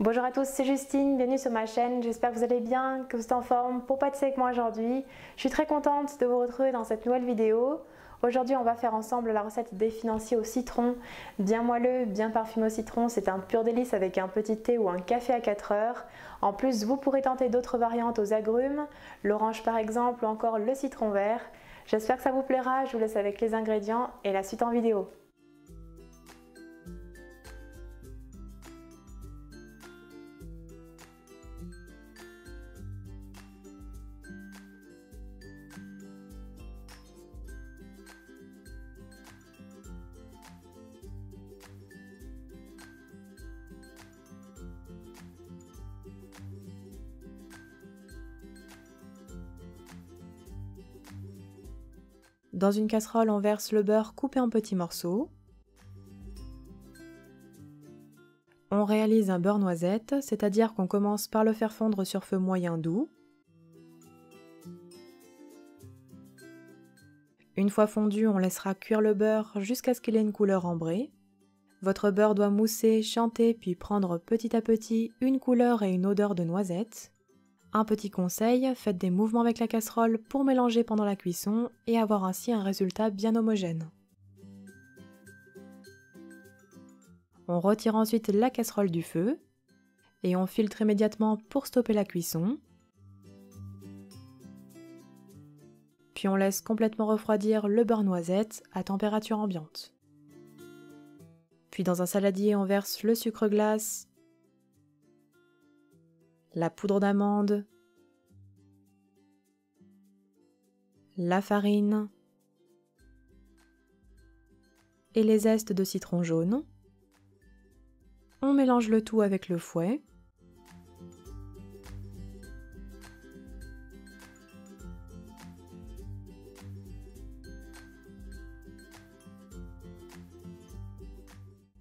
Bonjour à tous, c'est Justine, bienvenue sur ma chaîne, j'espère que vous allez bien, que vous êtes en forme pour pâtisser avec moi aujourd'hui. Je suis très contente de vous retrouver dans cette nouvelle vidéo. Aujourd'hui on va faire ensemble la recette des financiers au citron, bien moelleux, bien parfumé au citron, c'est un pur délice avec un petit thé ou un café à 4 heures. En plus vous pourrez tenter d'autres variantes aux agrumes, l'orange par exemple ou encore le citron vert. J'espère que ça vous plaira, je vous laisse avec les ingrédients et la suite en vidéo. Dans une casserole, on verse le beurre coupé en petits morceaux. On réalise un beurre noisette, c'est-à-dire qu'on commence par le faire fondre sur feu moyen doux. Une fois fondu, on laissera cuire le beurre jusqu'à ce qu'il ait une couleur ambrée. Votre beurre doit mousser, chanter, puis prendre petit à petit une couleur et une odeur de noisette. Un petit conseil, faites des mouvements avec la casserole pour mélanger pendant la cuisson et avoir ainsi un résultat bien homogène. On retire ensuite la casserole du feu et on filtre immédiatement pour stopper la cuisson. Puis on laisse complètement refroidir le beurre noisette à température ambiante. Puis dans un saladier, on verse le sucre glace, la poudre d'amande, la farine et les zestes de citron jaune. On mélange le tout avec le fouet.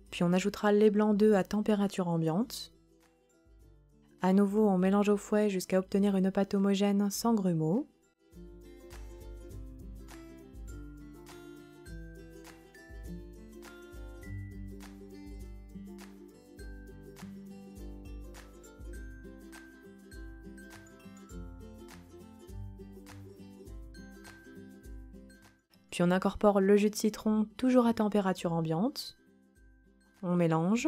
Puis on ajoutera les blancs d'œufs à température ambiante. À nouveau, on mélange au fouet jusqu'à obtenir une pâte homogène sans grumeaux. Puis on incorpore le jus de citron toujours à température ambiante. On mélange.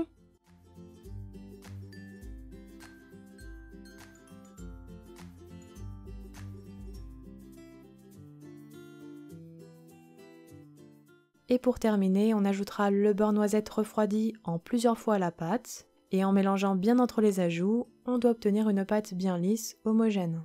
Et pour terminer, on ajoutera le beurre noisette refroidi en plusieurs fois à la pâte. Et en mélangeant bien entre les ajouts, on doit obtenir une pâte bien lisse, homogène.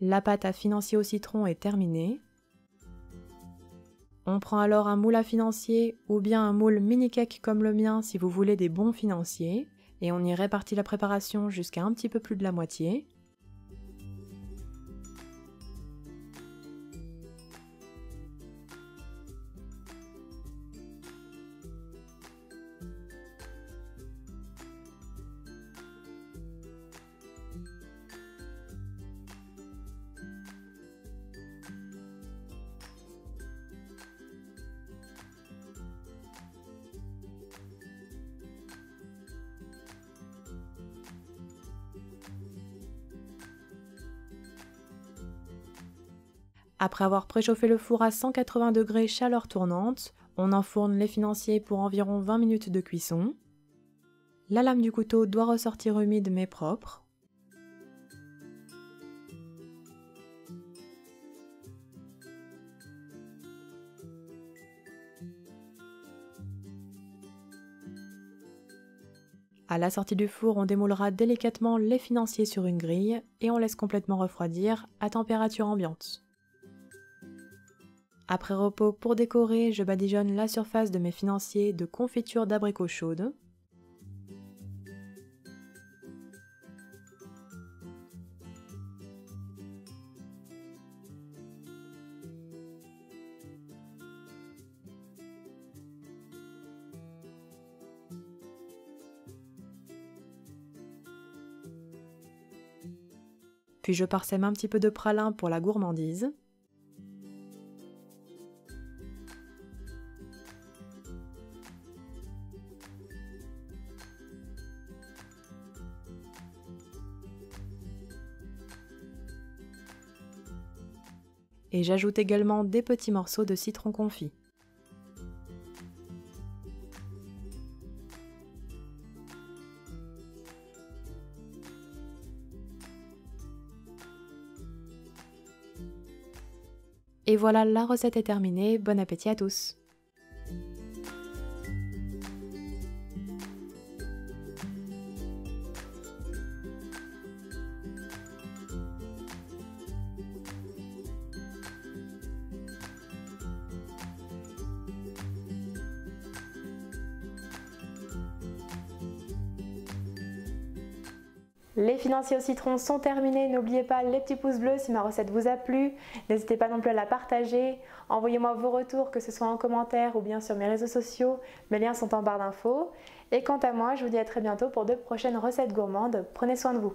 La pâte à financier au citron est terminée. On prend alors un moule à financier ou bien un moule mini cake comme le mien si vous voulez des bons financiers et on y répartit la préparation jusqu'à un petit peu plus de la moitié. Après avoir préchauffé le four à 180 degrés chaleur tournante, on enfourne les financiers pour environ 20 minutes de cuisson. La lame du couteau doit ressortir humide mais propre. À la sortie du four, on démoulera délicatement les financiers sur une grille et on laisse complètement refroidir à température ambiante. Après repos, pour décorer, je badigeonne la surface de mes financiers de confiture d'abricots chaude. Puis je parsème un petit peu de pralin pour la gourmandise. Et j'ajoute également des petits morceaux de citron confit. Et voilà, la recette est terminée, bon appétit à tous! Les financiers au citron sont terminés, n'oubliez pas les petits pouces bleus si ma recette vous a plu, n'hésitez pas non plus à la partager, envoyez-moi vos retours que ce soit en commentaire ou bien sur mes réseaux sociaux, mes liens sont en barre d'infos. Et quant à moi, je vous dis à très bientôt pour de prochaines recettes gourmandes, prenez soin de vous.